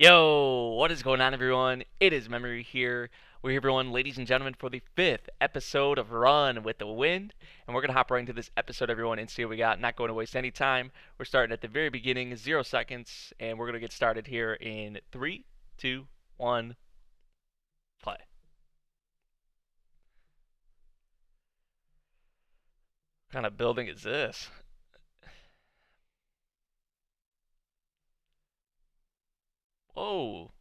Yo, what is going on, everyone? It is Memory here. We're here, everyone, ladies and gentlemen, for the fifth episode of Run with the Wind. And we're going to hop right into this episode, everyone, and see what we got. Not going to waste any time. We're starting at the very beginning, 0 seconds, and we're going to get started here in three, two, one, play. What kind of building is this? Whoa.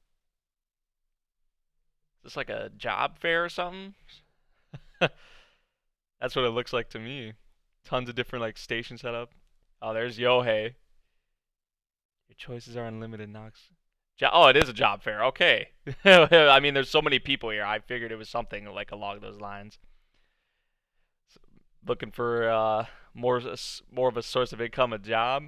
Is this like a job fair or something? That's what it looks like to me. Tons of different like stations set up. Oh, there's Yohei. Your choices are unlimited, Knox. Oh, it is a job fair. Okay. I mean, there's so many people here. I figured it was something like along those lines. Looking for more of a source of income, a job.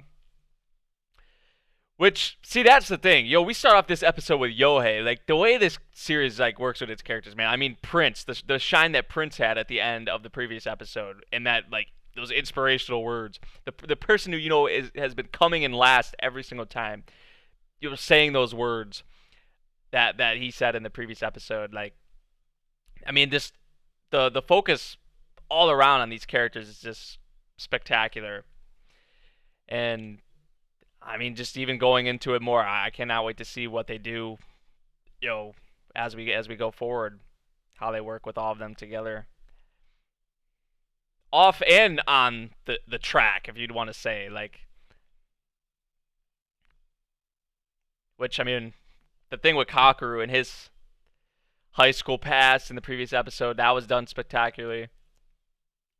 Which, see, that's the thing. Yo, we start off this episode with Yohei. Like, the way this series, like, works with its characters, man. I mean, Prince, the shine that Prince had at the end of the previous episode, and that, like, those inspirational words. The person who, has been coming in last every single time, saying those words that he said in the previous episode. Like, I mean, this, the focus all around on these characters is just spectacular. And I mean, just even going into it more, I cannot wait to see what they do, you know, as we go forward, how they work with all of them together, off and on the track, if you'd want to say, like, which I mean, the thing with Kakeru and his high school past in the previous episode, that was done spectacularly,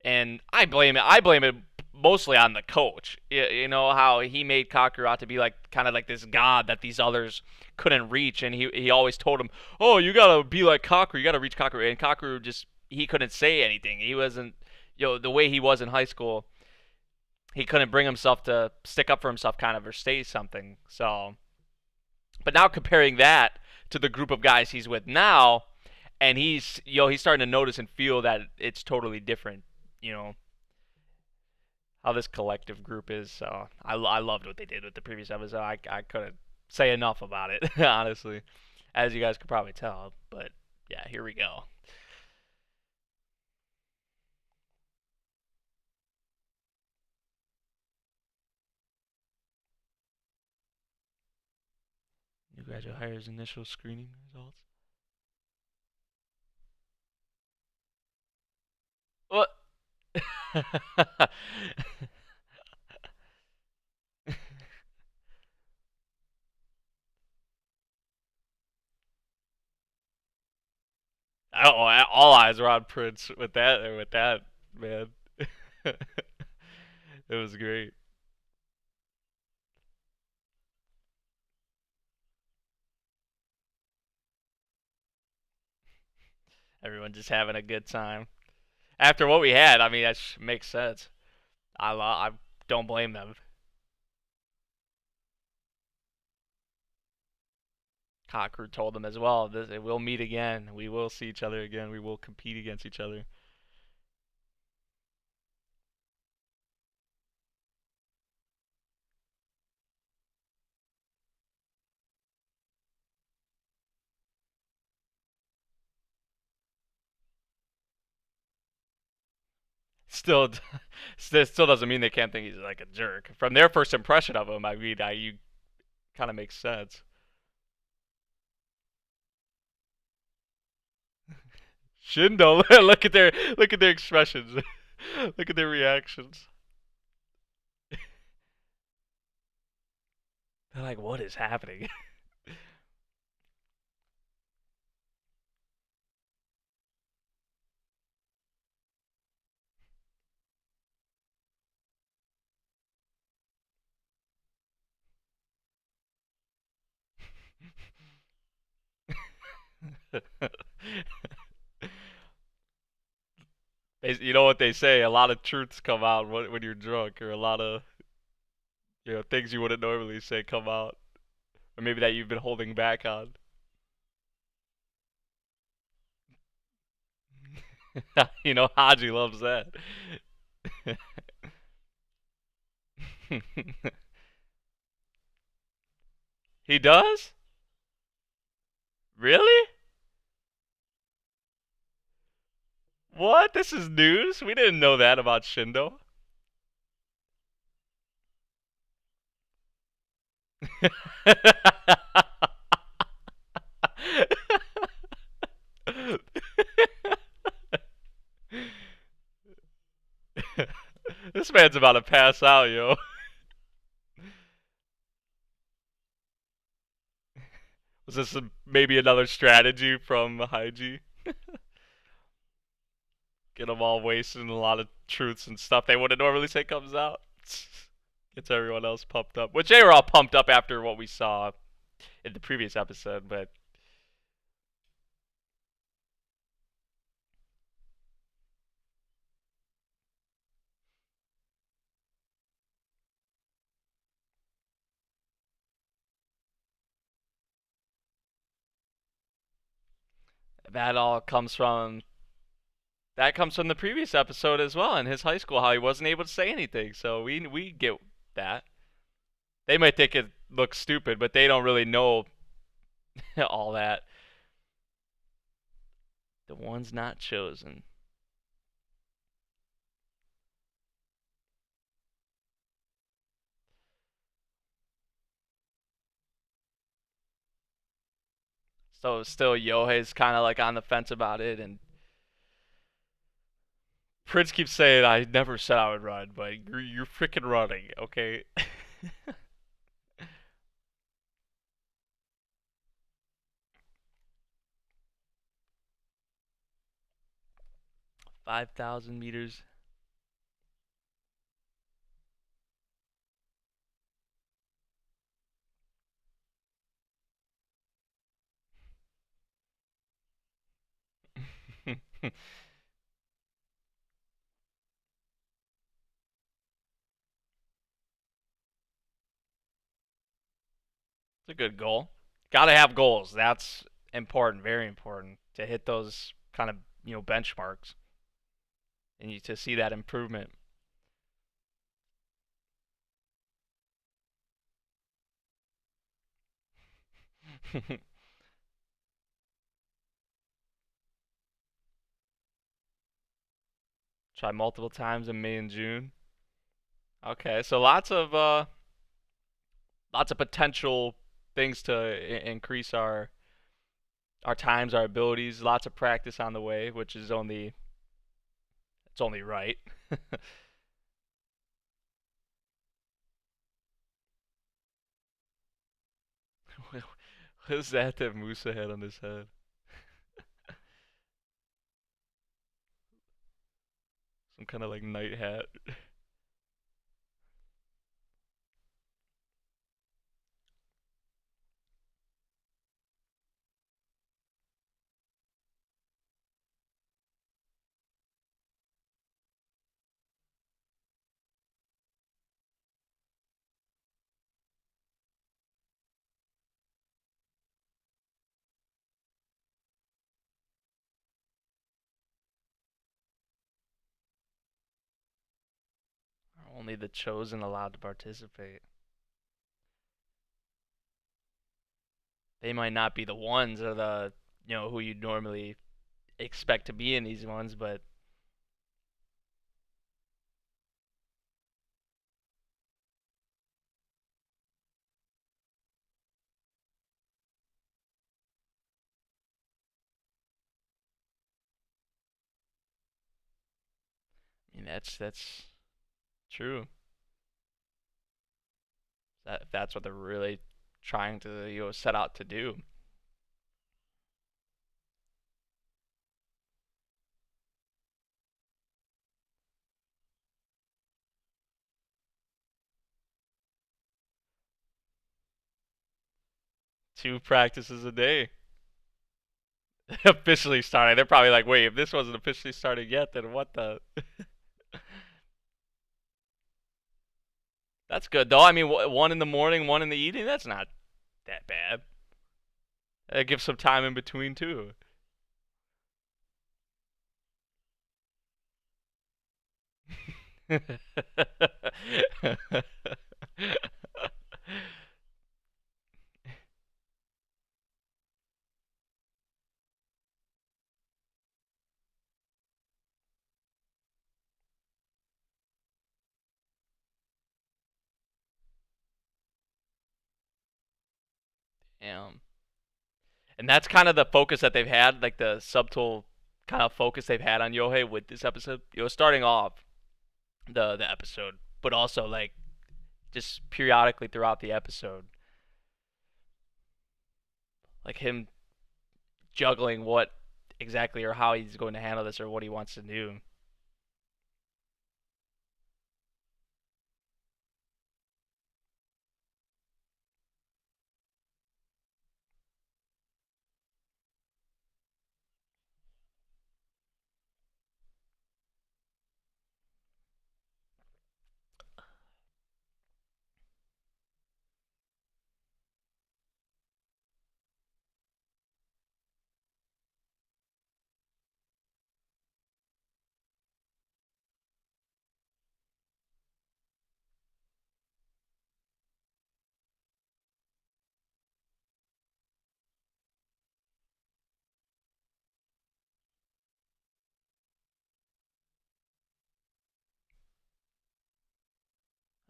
and I blame it mostly on the coach. You know how he made Kakeru out to be like kind of like this god that these others couldn't reach, and he always told him, "Oh, you gotta be like Kakeru, you gotta reach Kakeru," and Kakeru just he couldn't say anything. He wasn't, the way he was in high school. He couldn't bring himself to stick up for himself, kind of, or say something. So, but now comparing that to the group of guys he's with now, and he's starting to notice and feel that it's totally different. You know, how this collective group is. So I loved what they did with the previous episode. I couldn't say enough about it, honestly, as you guys could probably tell. But yeah, here we go. New graduate hires initial screening results. What? All eyes were on Prince with that. With that, man. It was great. Everyone just having a good time. After what we had, I mean, that makes sense. I don't blame them. Cockroach told them as well. We'll meet again. We will see each other again. We will compete against each other. Still, still doesn't mean they can't think he's like a jerk. From their first impression of him, I mean, you kind of makes sense. Shindo, look at their expressions, look at their reactions. They're like, what is happening? You know what they say? A lot of truths come out when you're drunk, or a lot of things you wouldn't normally say come out, or maybe that you've been holding back on. Haji loves that. He does? Really? What? This is news? We didn't know that about Shindo. This man's about to pass out, yo. Was this maybe another strategy from Haiji? Get them all wasted and a lot of truths and stuff they wouldn't normally say comes out. Gets everyone else pumped up. Which they were all pumped up after what we saw in the previous episode, but that all comes from the previous episode as well in his high school, how he wasn't able to say anything. So we get that. They might think it looks stupid, but they don't really know all that. The one's not chosen. So still Yohei's kind of like on the fence about it, and Prince keeps saying, "I never said I would run, but you're freaking running, okay?" 5,000 meters. It's a good goal. Got to have goals. That's important, very important to hit those kind of benchmarks and to see that improvement. Try multiple times in May and June. Okay, so lots of potential things to increase our times, our abilities. Lots of practice on the way, which is only right. What is that Musa had on his head? Some kind of like night hat. Only the chosen allowed to participate. They might not be the ones or the who you normally expect to be in these ones, but I mean that's true. That's what they're really trying to set out to do. 2 practices a day. Officially starting. They're probably like, wait, if this wasn't officially starting yet, then what the? That's good though. I mean, one in the morning, one in the evening. That's not that bad. That gives some time in between too. Um, and that's kind of the focus that they've had, like the subtle kind of focus they've had on Yohei with this episode. Starting off the episode, but also like just periodically throughout the episode, like him juggling what exactly or how he's going to handle this or what he wants to do.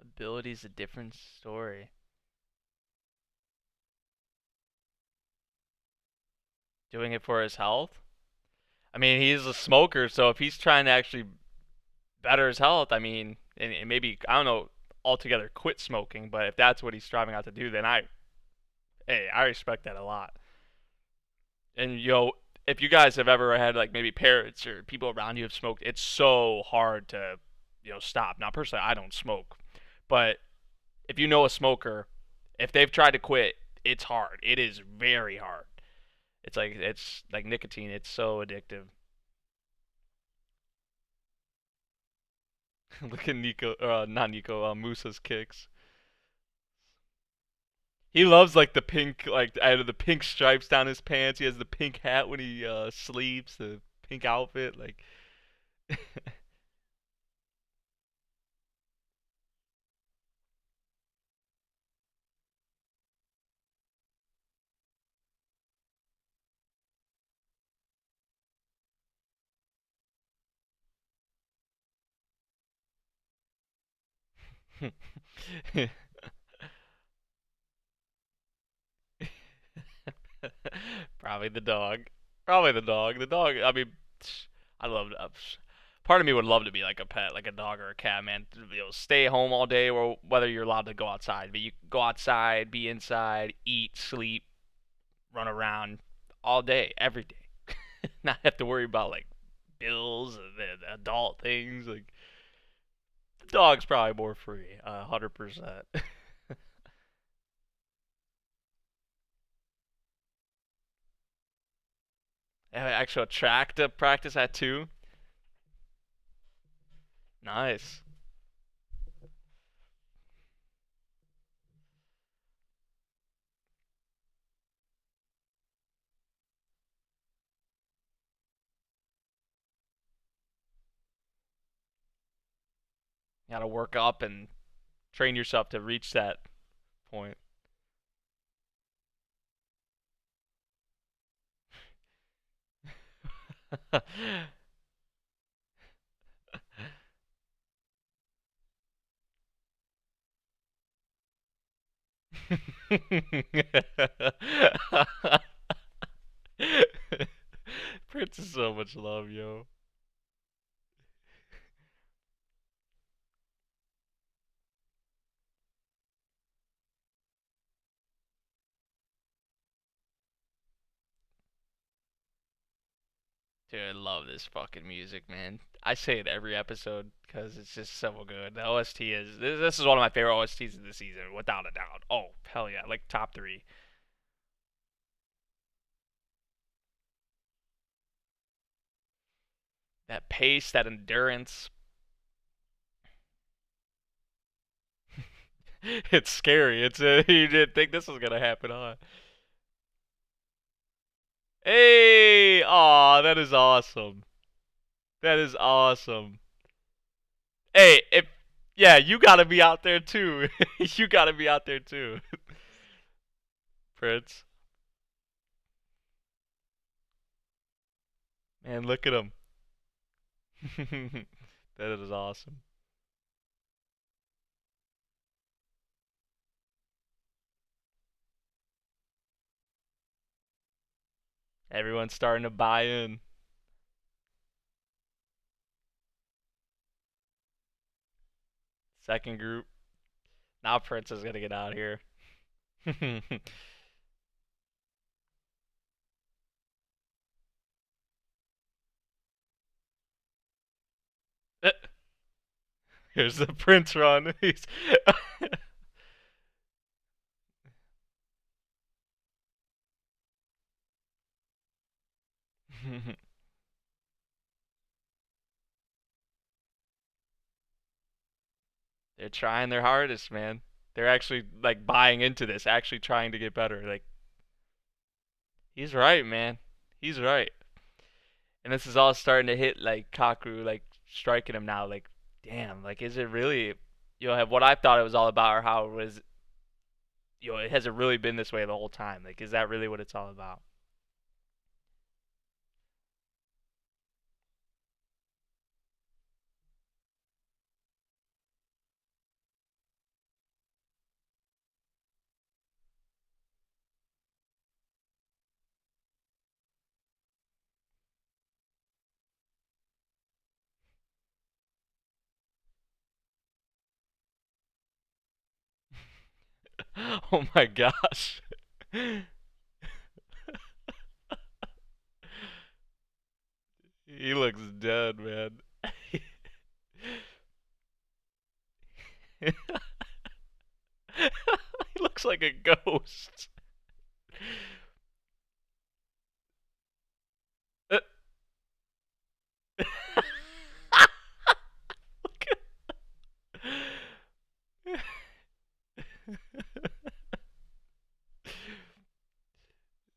Ability's a different story. Doing it for his health. I mean, he's a smoker, so if he's trying to actually better his health, I mean, and maybe I don't know altogether quit smoking, but if that's what he's striving out to do, then I respect that a lot. And if you guys have ever had like maybe parents or people around you have smoked, it's so hard to stop. Now, personally, I don't smoke, but if you know a smoker, if they've tried to quit, it's hard. It is very hard. It's like nicotine. It's so addictive. Look at Nico, not Nico, Musa's kicks. He loves like the pink, like out of the pink stripes down his pants. He has the pink hat when he sleeps, the pink outfit. Like, probably the dog. Probably the dog. The dog. I mean, I love. Part of me would love to be like a pet, like a dog or a cat, man. Stay home all day, or whether you're allowed to go outside. But you go outside, be inside, eat, sleep, run around all day, every day. Not have to worry about like bills and the adult things. Like the dog's probably more free, 100%. Have an actual track to practice at too. Nice. You gotta work up and train yourself to reach that point. Prince is so much love, yo. Dude, I love this fucking music, man. I say it every episode because it's just so good. The OST is this is one of my favorite OSTs of the season, without a doubt. Oh hell yeah, like top three. That pace, that endurance, it's scary. It's you didn't think this was gonna happen, huh? Hey, aw, that is awesome. That is awesome. Hey, if yeah, you gotta be out there too. You gotta be out there too, Prince. Man, look at him. That is awesome. Everyone's starting to buy in. Second group. Now Prince is gonna get out of here. Here's the Prince run. They're trying their hardest, man. They're actually like buying into this, actually trying to get better. Like he's right, man. He's right. And this is all starting to hit like Kaku like striking him now. Like, damn, like is it really have what I thought it was all about or how it was it hasn't really been this way the whole time. Like, is that really what it's all about? Oh my gosh. He looks dead, man. He looks like a ghost.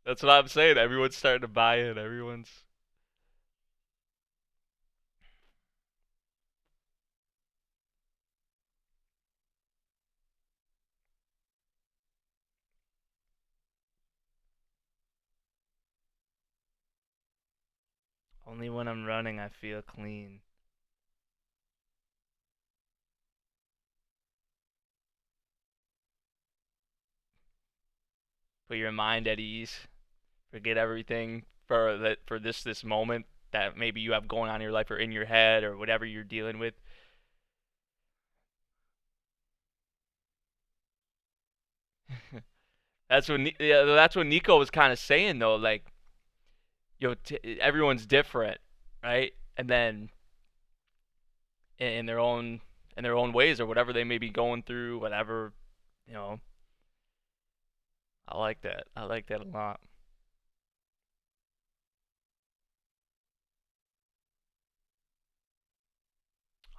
That's what I'm saying. Everyone's starting to buy in. Everyone's only when I'm running I feel clean. Put your mind at ease. Forget everything for this moment that maybe you have going on in your life or in your head or whatever you're dealing with. That's what Nico was kind of saying though. Like, everyone's different, right? And then in their own ways or whatever they may be going through, whatever, you know. I like that. I like that a lot.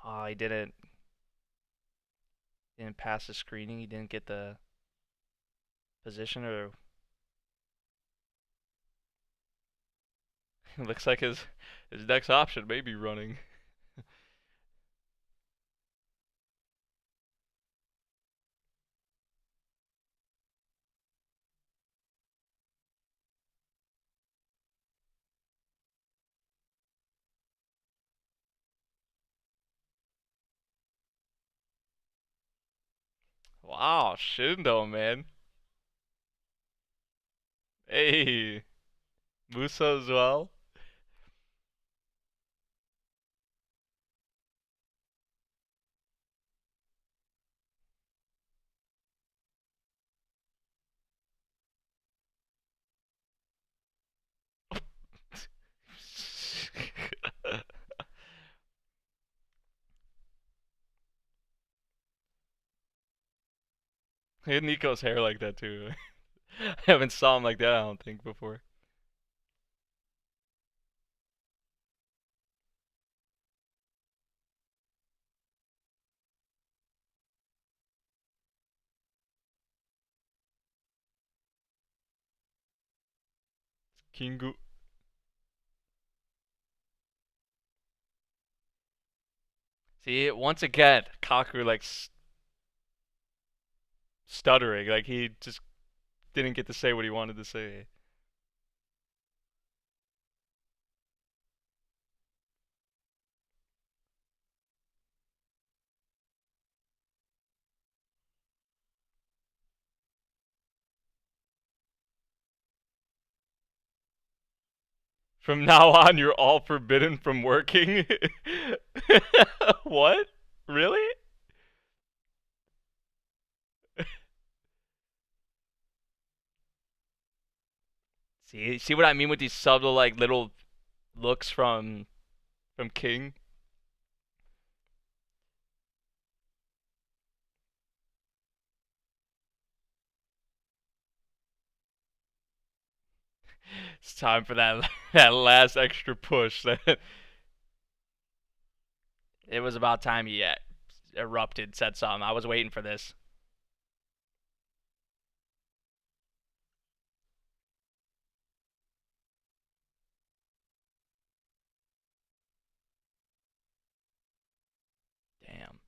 Oh, he didn't pass the screening. He didn't get the position, or it looks like his next option may be running. Wow, Shindo, man. Hey, Musa as well. He had Nico's hair like that too. I haven't saw him like that, I don't think, before. Kingu. See, once again, Kaku like stuttering, like he just didn't get to say what he wanted to say. From now on, you're all forbidden from working. What? Really? See what I mean with these subtle like little looks from King? It's time for that that last extra push. That it was about time he erupted, said something. I was waiting for this. Damn.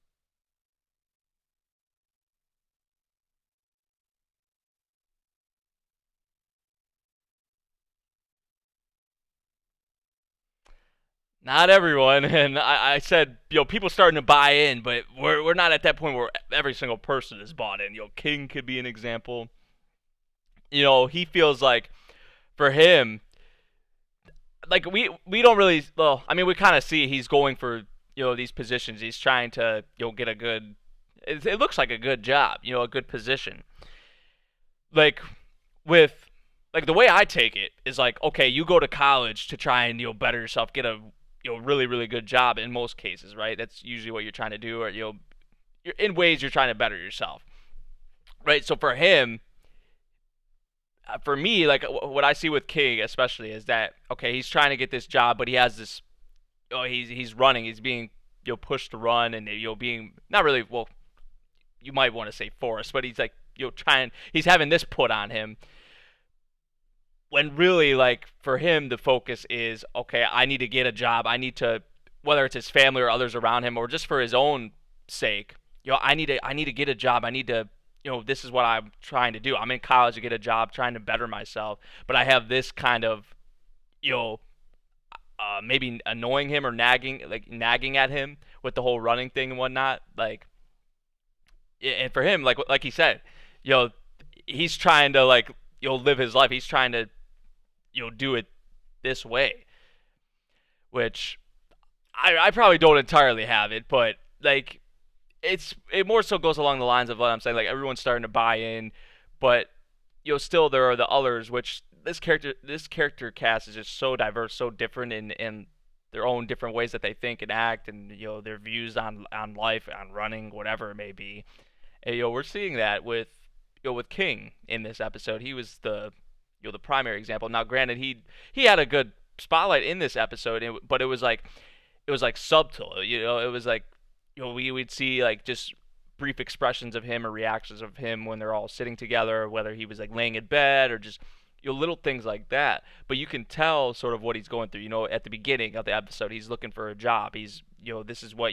Not everyone, and I said, people starting to buy in, but we're not at that point where every single person is bought in. King could be an example. He feels like for him, like we don't really. Well, I mean, we kind of see he's going for these positions. He's trying to get a good. It looks like a good job, a good position. Like with like the way I take it is like, okay, you go to college to try and better yourself, get a really really good job in most cases, right? That's usually what you're trying to do, or you're in ways you're trying to better yourself, right? So for him, for me, like what I see with King especially is that okay, he's trying to get this job, but he has this. Oh, he's running. He's being pushed to run, and being not really well. You might want to say forced, but he's like trying. He's having this put on him when really like for him the focus is okay. I need to get a job. I need to whether it's his family or others around him or just for his own sake. I need to get a job. I need to this is what I'm trying to do. I'm in college to get a job, trying to better myself, but I have this kind of you know maybe annoying him or nagging at him with the whole running thing and whatnot. Like, and for him, like he said, you know, he's trying to like live his life. He's trying to do it this way, which I probably don't entirely have it, but like it more so goes along the lines of what I'm saying. Like everyone's starting to buy in, but still there are the others, which this character cast is just so diverse, so different in their own different ways that they think and act, and their views on life, on running, whatever it may be. And we're seeing that with King in this episode. He was the primary example. Now, granted, he had a good spotlight in this episode, but it was like subtle. It was like we would see like just brief expressions of him or reactions of him when they're all sitting together, whether he was like laying in bed or just little things like that. But you can tell sort of what he's going through. At the beginning of the episode, he's looking for a job. He's this is what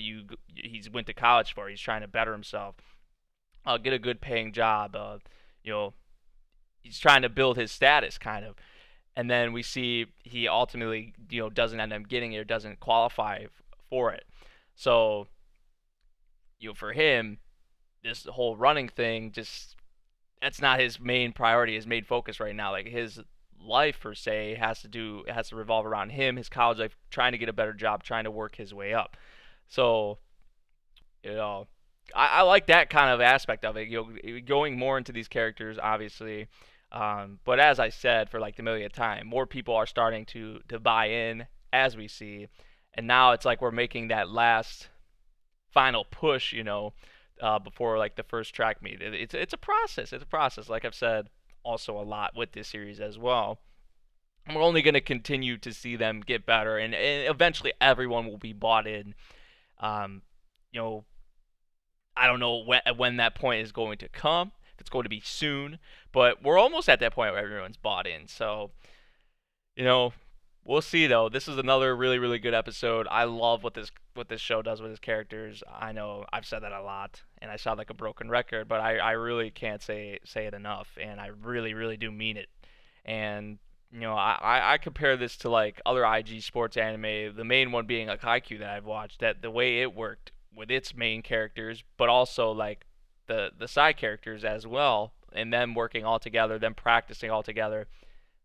he's went to college for. He's trying to better himself, get a good paying job. You know, he's trying to build his status kind of. And then we see he ultimately doesn't end up getting it or doesn't qualify for it. So for him, this whole running thing just that's not his main priority, his main focus right now. Like his life per se has to revolve around him, his college life, trying to get a better job, trying to work his way up. So you know, I like that kind of aspect of it. Going more into these characters, obviously. But as I said, for like the millionth time, more people are starting to buy in as we see, and now it's like we're making that last final push, before like the first track meet. It's a process. It's a process. Like I've said, also a lot with this series as well. And we're only going to continue to see them get better, and eventually everyone will be bought in. Um, you know, I don't know when that point is going to come. If it's going to be soon, but we're almost at that point where everyone's bought in. So you know, we'll see though. This is another really really good episode. I love what this show does with its characters. I know I've said that a lot, and I sound like a broken record, but I really can't say it enough, and I really really do mean it. And I compare this to like other IG sports anime. The main one being like Haikyuu that I've watched. That the way it worked with its main characters, but also like the side characters as well, and them working all together, them practicing all together.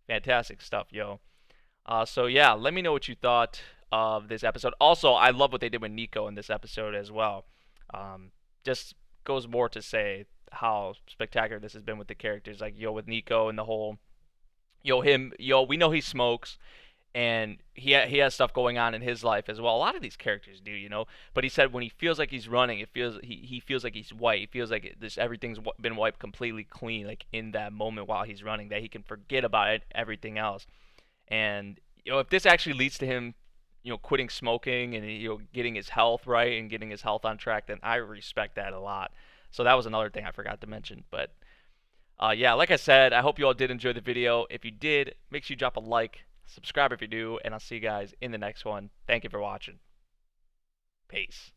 Fantastic stuff, yo. So yeah, let me know what you thought of this episode. Also, I love what they did with Nico in this episode as well. Just goes more to say how spectacular this has been with the characters. Like with Nico and the whole we know he smokes and he has stuff going on in his life as well. A lot of these characters do. But he said when he feels like he's running, he feels like he's white. He feels like everything's been wiped completely clean, like in that moment while he's running, that he can forget about everything else. And if this actually leads to him, quitting smoking and getting his health right and getting his health on track, then I respect that a lot. So that was another thing I forgot to mention. But yeah, like I said, I hope you all did enjoy the video. If you did, make sure you drop a like, subscribe if you do, and I'll see you guys in the next one. Thank you for watching. Peace.